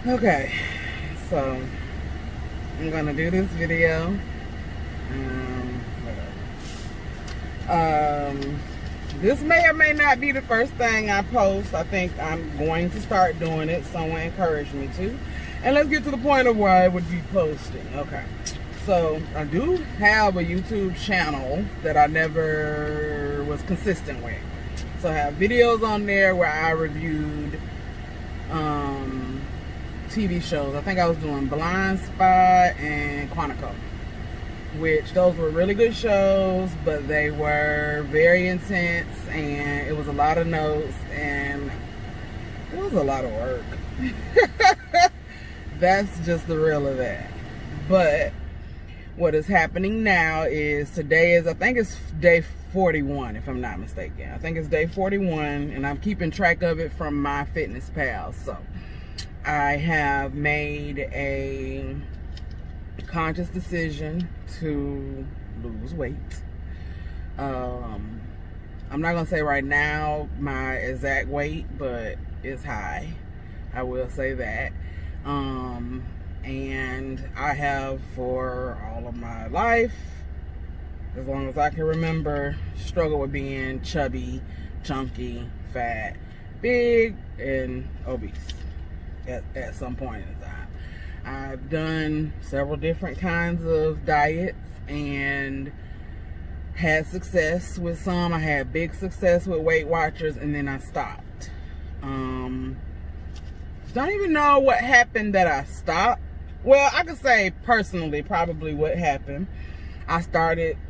Okay, so I'm gonna do this video. This may or may not be the first thing I post. I think I'm going to start doing it. Someone encouraged me to. And let's get to the point of where I would be posting. Okay, so I do have a YouTube channel that I never was consistent with. So I have videos on there where I reviewed TV shows. I think I was doing Blind Spot and Quantico, which those were really good shows, but they were very intense and it was a lot of notes and it was a lot of work. That's just the real of that. But what is happening now is today is, I think it's day 41 if I'm not mistaken. I think it's day 41 and I'm keeping track of it from MyFitnessPal. So I have made a conscious decision to lose weight. I'm not gonna say right now my exact weight, but it's high. I will say that. And I have for all of my life, as long as I can remember, struggled with being chubby, chunky, fat, big, and obese at some point in time. I've done several different kinds of diets and had success with some. I had big success with Weight Watchers and then I stopped. Don't even know what happened that I stopped. Well, I could say personally probably what happened. I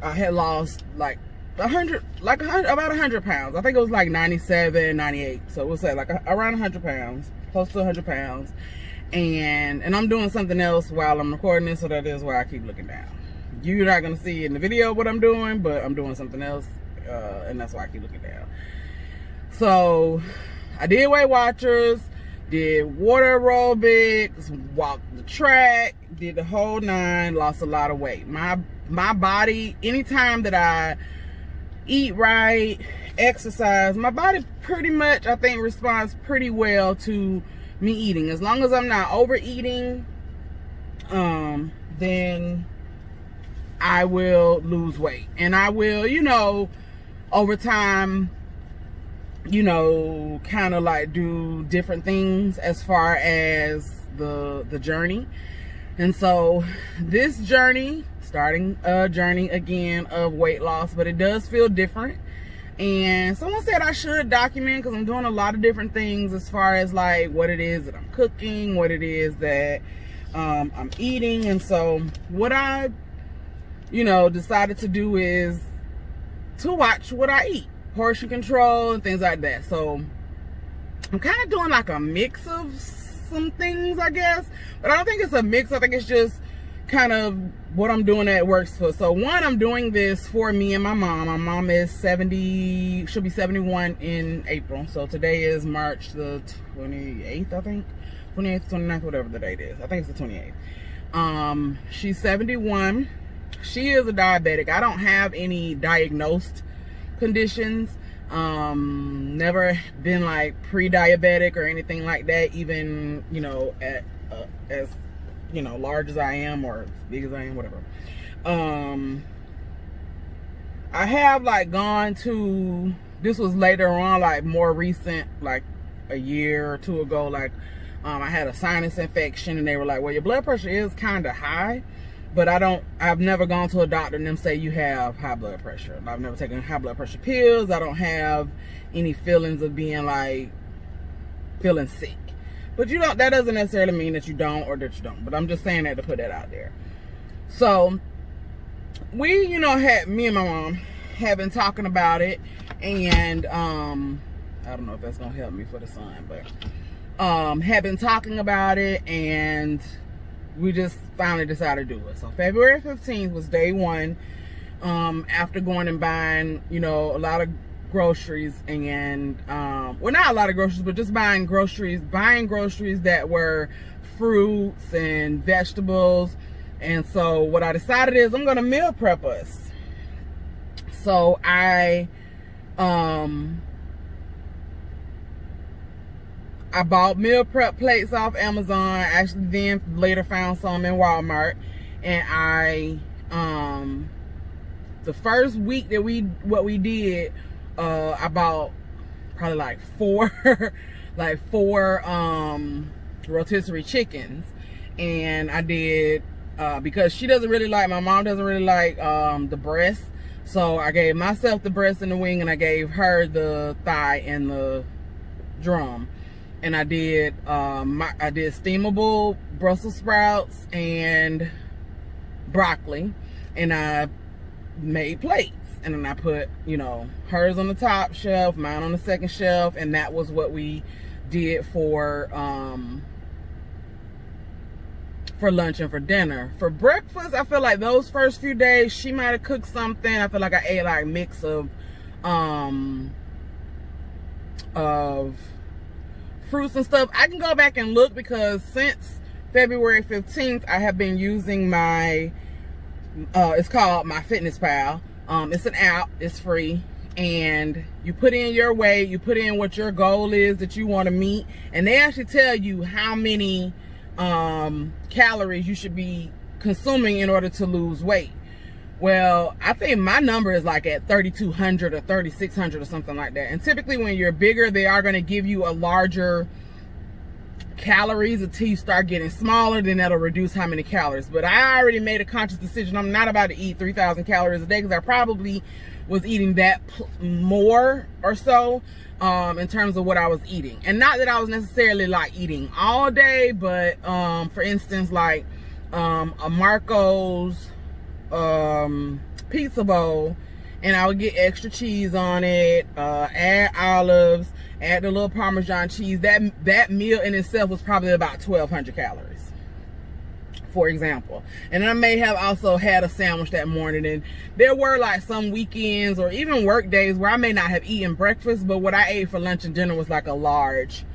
had lost like about 100 pounds. I think it was like 97, 98. So we'll say like around 100 pounds, close to 100 pounds. And I'm doing something else while I'm recording this, so that is why I keep looking down. You're not gonna see in the video what I'm doing, but I'm doing something else, and that's why I keep looking down. So I did Weight Watchers, did water aerobics, walked the track, did the whole nine, lost a lot of weight. My body, anytime that I eat right, exercise, my body pretty much, I think, responds pretty well to me eating. As long as I'm not overeating, then I will lose weight. And I will, over time, kind of like do different things as far as the journey. And so this journey, starting a journey again of weight loss, but it does feel different. And someone said I should document because I'm doing a lot of different things as far as like what it is that I'm cooking, what it is that I'm eating. And so what I, decided to do is to watch what I eat, portion control and things like that. So I'm kind of doing like a mix of some things, I guess, but I don't think it's a mix. I think it's just kind of what I'm doing that works for. So one, I'm doing this for me and my mom. My mom is 70, she'll be 71 in April. So today is March the 28th, I think. 28th, 29th, whatever the date is. I think it's the 28th. She's 71. She is a diabetic. I don't have any diagnosed conditions. Never been like pre-diabetic or anything like that, even, as large as I am or as big as I am, whatever. I have like gone to, this was later on, like more recent, like a year or two ago, like I had a sinus infection and they were like, well, your blood pressure is kind of high, but I've never gone to a doctor and them say you have high blood pressure. I've never taken high blood pressure pills. I don't have any feelings of being like, feeling sick. But that doesn't necessarily mean that you don't or that you don't. But I'm just saying that to put that out there. So we, me and my mom have been talking about it. And I don't know if that's gonna help me for the sun, but have been talking about it and we just finally decided to do it. So February 15th was day one. After going and buying, a lot of groceries and well, not a lot of groceries, but just buying groceries that were fruits and vegetables. And so what I decided is I'm gonna meal prep us. So I I bought meal prep plates off Amazon. Actually, then later found some in Walmart, and I the first week that we did, I bought probably like four rotisserie chickens, and I did because she doesn't really like, my mom doesn't really like the breast, so I gave myself the breast and the wing, and I gave her the thigh and the drum. And I did steamable Brussels sprouts and broccoli, and I made plates, and then I put, you know, hers on the top shelf, mine on the second shelf, and that was what we did for lunch and for dinner. For breakfast, I feel like those first few days she might have cooked something. I feel like I ate like a mix of fruits and stuff. I can go back and look, because since February 15th I have been using my it's called MyFitnessPal. It's an app, it's free, and you put in your weight, you put in what your goal is that you want to meet, and they actually tell you how many calories you should be consuming in order to lose weight. Well, I think my number is like at 3,200 or 3,600 or something like that. And typically when you're bigger, they are going to give you a larger calories until you start getting smaller. Then that'll reduce how many calories. But I already made a conscious decision. I'm not about to eat 3,000 calories a day, because I probably was eating that more or so in terms of what I was eating. And not that I was necessarily like eating all day, but for instance, like a Marco's pizza bowl, and I would get extra cheese on it, add olives, add the little Parmesan cheese. That meal in itself was probably about 1,200 calories, for example. And I may have also had a sandwich that morning, and there were like some weekends or even work days where I may not have eaten breakfast, but what I ate for lunch and dinner was like a large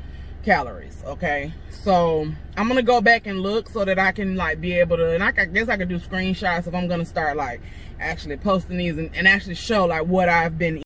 calories. Okay, so I'm gonna go back and look so that I can like be able to, and I guess I could do screenshots if I'm gonna start like actually posting these and actually show like what I've been eating.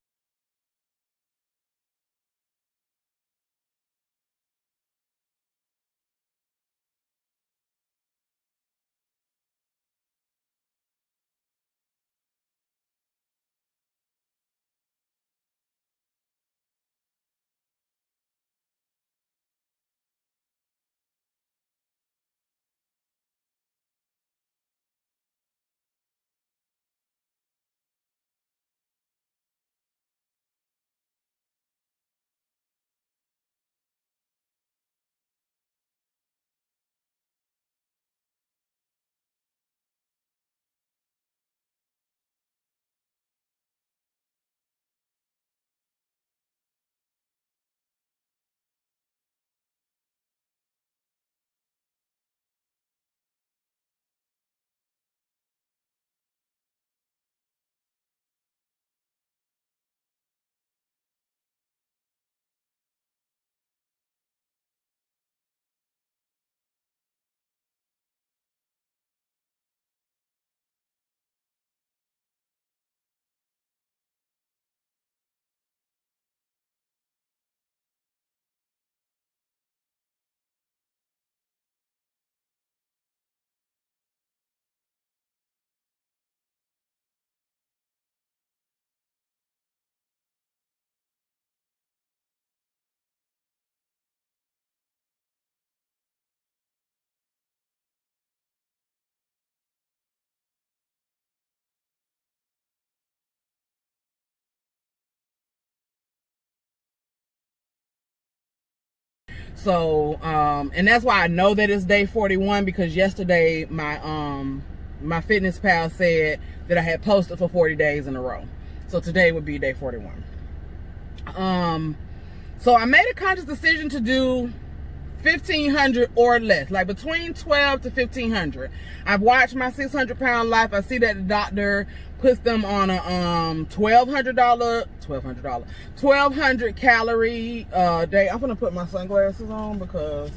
So and that's why I know that it's day 41, because yesterday my MyFitnessPal said that I had posted for 40 days in a row. So today would be day 41. So I made a conscious decision to do 1,500 or less, like between 12 to 1,500. I've watched my 600-pound life. I see that the doctor puts them on a 1,200 calorie day. I'm gonna put my sunglasses on because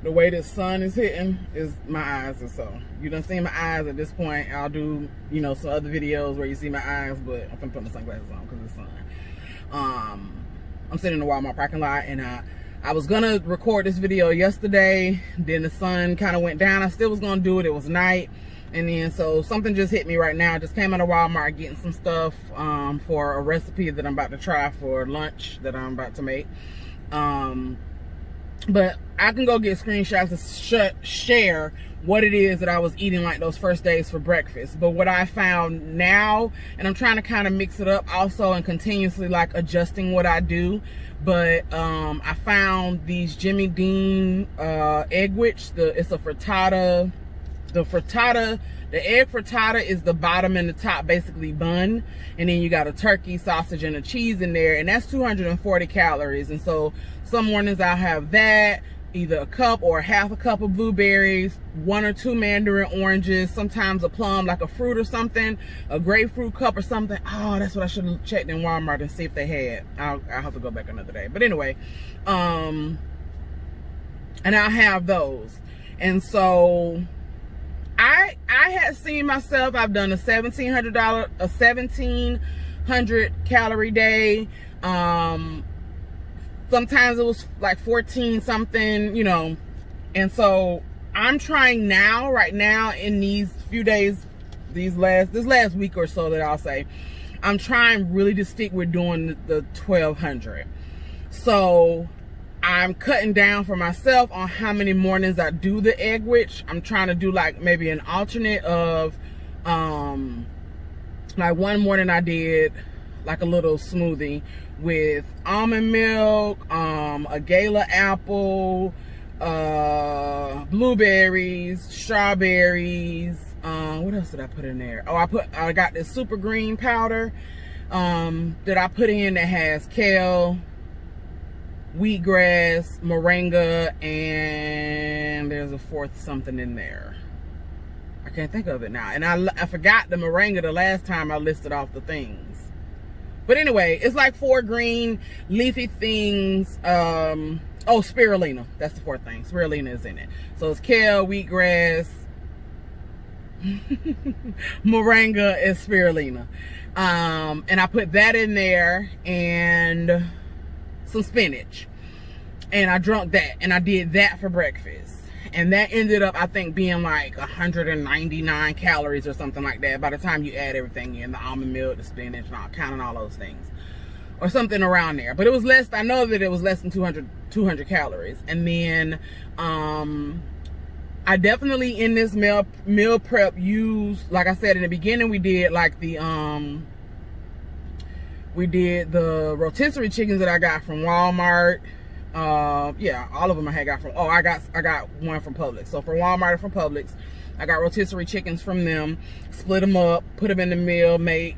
the way the sun is hitting is my eyes, and so you done seen my eyes at this point. I'll do, you know, some other videos where you see my eyes, but I'm gonna put my sunglasses on because of the sun. I'm sitting in the Walmart parking lot, and I was gonna record this video yesterday, then the sun kind of went down. I still was gonna do it. It was night, and then so something just hit me right now. I just came out of Walmart getting some stuff for a recipe that I'm about to try for lunch that I'm about to make. But I can go get screenshots to share what it is that I was eating like those first days for breakfast. But what I found now, and I'm trying to kind of mix it up also and continuously like adjusting what I do. But I found these Jimmy Dean Eggwich. It's a frittata. The egg frittata is the bottom and the top basically bun, and then you got a turkey, sausage, and a cheese in there, and that's 240 calories. And so some mornings I'll have that, either a cup or half a cup of blueberries, 1 or 2 mandarin oranges, sometimes a plum, like a fruit or something, a grapefruit cup or something. Oh, that's what I should have checked in Walmart and see if they had. I'll have to go back another day. But anyway, and I'll have those. And so I had seen myself, I've done a $1,700 calorie day. Sometimes it was like 14 something, you know. And so I'm trying now, right now, in these few days, this last week or so that I'll say, I'm trying really to stick with doing the 1,200. So I'm cutting down for myself on how many mornings I do the Eggwich. I'm trying to do like maybe an alternate of, like one morning I did like a little smoothie with almond milk, a gala apple, blueberries, strawberries. What else did I put in there? Oh, I got this super green powder that I put in that has kale, wheatgrass, moringa, and there's a fourth something in there. I can't think of it now. And I forgot the moringa the last time I listed off the things. But anyway, it's like 4 green leafy things. Oh, spirulina. That's the fourth thing. Spirulina is in it. So it's kale, wheatgrass, moringa, and spirulina. And I put that in there and some spinach. And I drunk that. And I did that for breakfast. And that ended up, I think, being like 199 calories or something like that by the time you add everything in, the almond milk, the spinach, and all, counting all those things. Or something around there. But it was less, I know that it was less than 200 calories. And then I definitely in this meal prep used, like I said in the beginning, we did like the rotisserie chickens that I got from Walmart. Yeah, all of them I had got from, oh, I got one from Publix. So from Walmart and from Publix, I got rotisserie chickens from them, split them up, put them in the meal, made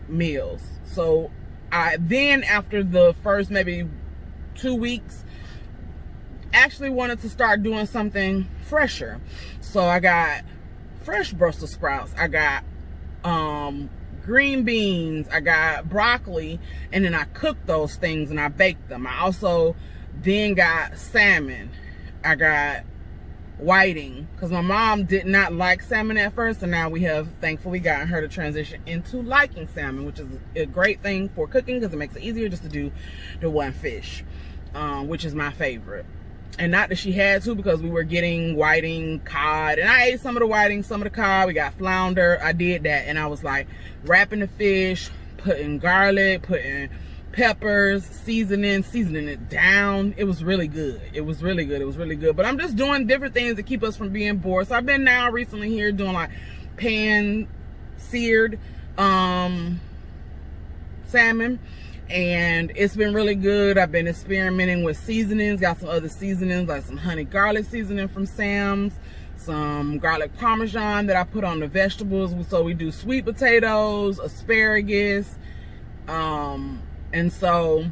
meals. So I then, after the first maybe 2 weeks, actually wanted to start doing something fresher. So I got fresh Brussels sprouts, I got green beans, I got broccoli, and then I cooked those things and I baked them. I also then got salmon. I got whiting, because my mom did not like salmon at first, and now we have thankfully gotten her to transition into liking salmon, which is a great thing for cooking because it makes it easier just to do the one fish, which is my favorite. And not that she had to, because we were getting whiting, cod, and I ate some of the whiting, some of the cod. We got flounder. I did that, and I was like wrapping the fish, putting garlic, putting peppers, seasoning it down. It was really good. It was really good. It was really good. But I'm just doing different things to keep us from being bored. So I've been now recently here doing like pan seared salmon, and it's been really good. I've been experimenting with seasonings. Got some other seasonings like some honey garlic seasoning from Sam's, some garlic parmesan that I put on the vegetables. So we do sweet potatoes, asparagus, and so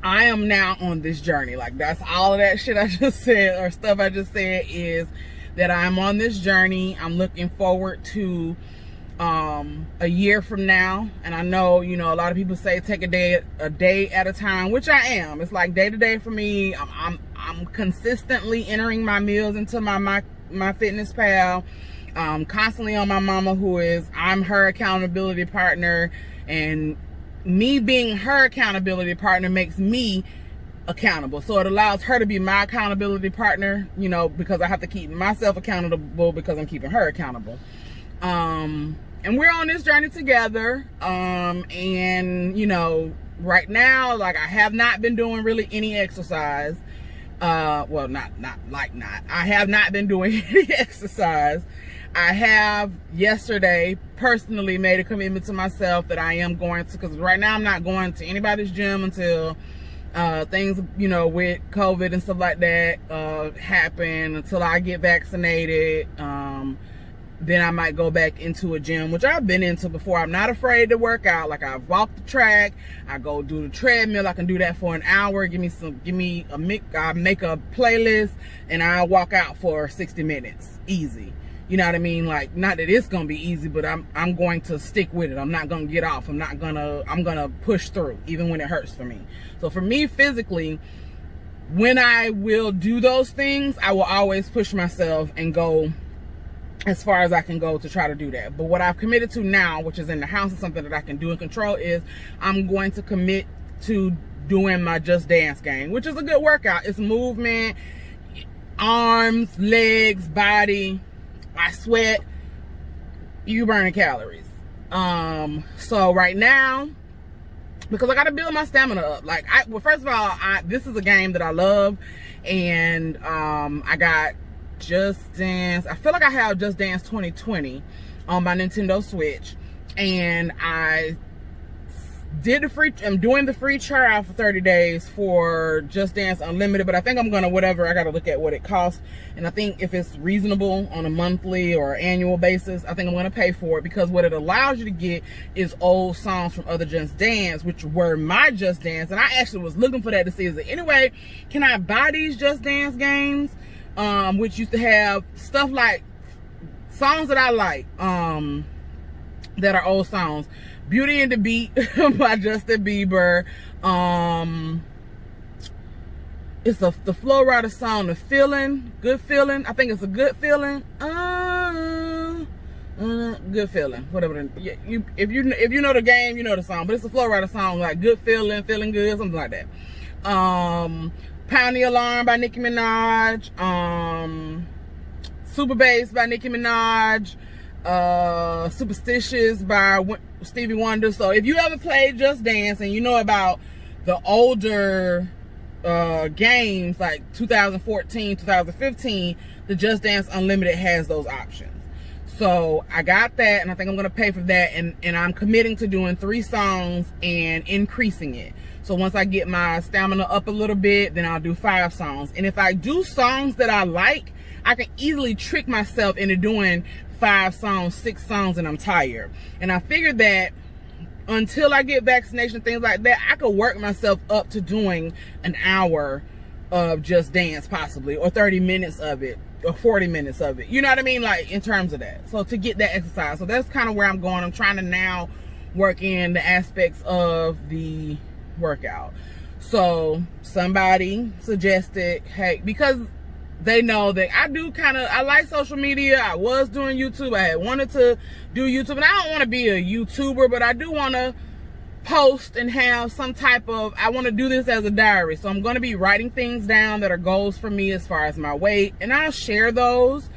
I am now on this journey. Like, that's all of that shit I just said, or stuff I just said, is that I'm on this journey. I'm looking forward to a year from now. And I know, you know, a lot of people say take a day at a time, which I am. It's like day to day for me. I'm consistently entering my meals into my Fitness Pal. Constantly on my mama, I'm her accountability partner, and me being her accountability partner makes me accountable. So it allows her to be my accountability partner, you know, because I have to keep myself accountable because I'm keeping her accountable. And we're on this journey together. And you know, right now, like, I have not been doing really any exercise. Well, I have not been doing any exercise. I have yesterday personally made a commitment to myself that I am going to, because right now I'm not going to anybody's gym until things, you know, with COVID and stuff like that happen, until I get vaccinated. Then I might go back into a gym, which I've been into before. I'm not afraid to work out. Like, I walk the track, I go do the treadmill. I can do that for an hour. I make a playlist and I walk out for 60 minutes, easy. You know what I mean? Like, not that it's gonna be easy, but I'm going to stick with it. I'm not gonna get off. I'm gonna push through, even when it hurts for me. So for me, physically, when I will do those things, I will always push myself and go as far as I can go to try to do that. But what I've committed to now, which is in the house and something that I can do and control, is I'm going to commit to doing my Just Dance game, which is a good workout. It's movement, arms, legs, body. I sweat, you burning calories. So right now, because I got to build my stamina up. Like, well, first of all, this is a game that I love, and I got Just Dance. I feel like I have Just Dance 2020 on my Nintendo Switch, and I did I'm doing the free trial for 30 days for Just Dance Unlimited, but I think I'm gonna, whatever, I gotta look at what it costs, and I think if it's reasonable on a monthly or annual basis, I think I'm gonna pay for it, because what it allows you to get is old songs from other Just Dance, which were my Just Dance, and I actually was looking for that to see, is there any way can I buy these Just Dance games, which used to have stuff like songs that I like, that are old songs. Beauty and the Beat by Justin Bieber. It's the Flow Rider song, The Feeling, Good Feeling. I think it's a Good Feeling. Good Feeling, whatever. If you know the game, you know the song. But it's a Flow Rider song, like Good Feeling, Feeling Good, something like that. Pound the Alarm by Nicki Minaj. Super Bass by Nicki Minaj. Superstitious by Stevie Wonder. So if you ever played Just Dance and you know about the older games like 2014, 2015, the Just Dance Unlimited has those options. So I got that, and I think I'm gonna pay for that, and I'm committing to doing 3 songs and increasing it. So once I get my stamina up a little bit, then I'll do 5 songs. And if I do songs that I like, I can easily trick myself into doing 5 songs, 6 songs, and I'm tired. And I figured that until I get vaccination, things like that, I could work myself up to doing an hour of Just Dance, possibly, or 30 minutes of it, or 40 minutes of it. You know what I mean? Like, in terms of that. So to get that exercise. So that's kind of where I'm going. I'm trying to now work in the aspects of the workout. So somebody suggested, hey, because they know that I like social media. I was doing YouTube. I had wanted to do YouTube, and I don't want to be a YouTuber, but I do want to post and have some type of, I want to do this as a diary. So I'm going to be writing things down that are goals for me as far as my weight, and I'll share those.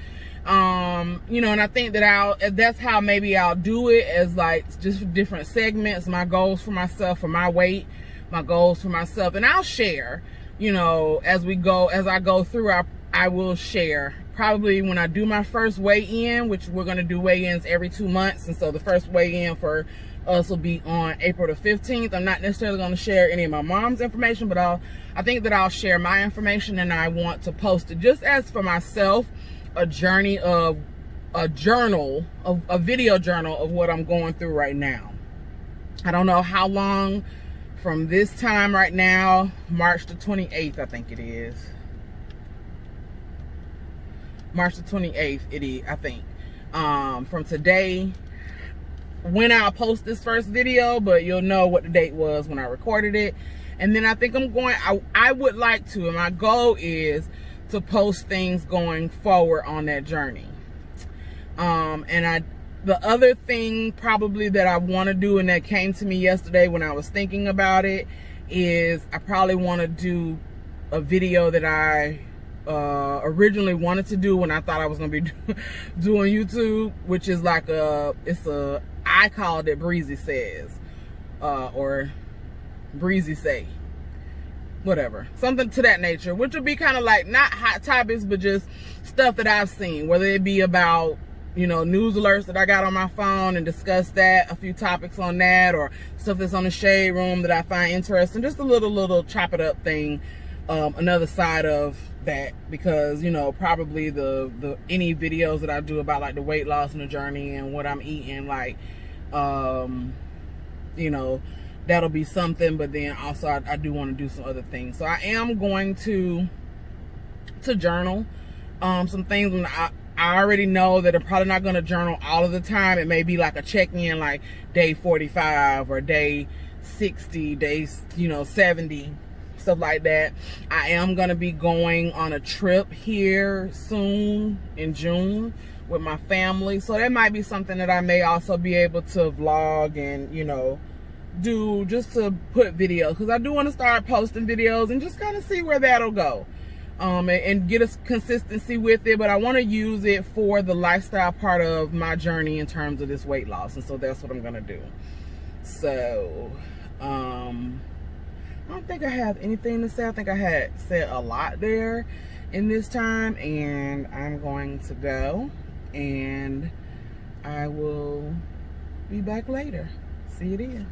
You know, and I think that that's how maybe I'll do it, as like just different segments, my goals for myself, for my weight, my goals for myself, and I'll share, you know, as I go through, I will share. Probably when I do my first weigh-in, which we're going to do weigh-ins every 2 months, and so the first weigh-in for us will be on April the 15th. I'm not necessarily going to share any of my mom's information, but I think that I'll share my information, and I want to post it just as for myself, a journey of a video journal of what I'm going through right now. I don't know how long from this time right now, March the 28th, I think it is. March the 28th, it is, I think. From today, when I'll post this first video, but you'll know what the date was when I recorded it. And then I think I would like to, and my goal is to post things going forward on that journey. And The other thing probably that I want to do, and that came to me yesterday when I was thinking about it, is I probably want to do a video that I originally wanted to do when I thought I was going to be doing YouTube, which is like I called it Breezy Says, or Breezy Say, whatever, something to that nature, which would be kind of like not hot topics, but just stuff that I've seen, whether it be about, you know, news alerts that I got on my phone and discuss that, a few topics on that, or stuff that's on the Shade Room that I find interesting, just a little chop it up thing, another side of that, because, you know, probably the any videos that I do about like the weight loss and the journey and what I'm eating, like, you know, that'll be something, but then also I do want to do some other things. So I am going to journal some things. When I already know that I'm probably not going to journal all of the time. It may be like a check-in, like day 45 or day 60, days, you know, 70, stuff like that. I am going to be going on a trip here soon in June with my family. So that might be something that I may also be able to vlog and, you know, do, just to put videos, because I do want to start posting videos and just kind of see where that'll go. And get a consistency with it, but I want to use it for the lifestyle part of my journey in terms of this weight loss, and so that's what I'm gonna do. So I don't think I have anything to say. I think I had said a lot there in this time, and I'm going to go, and I will be back later. See you then.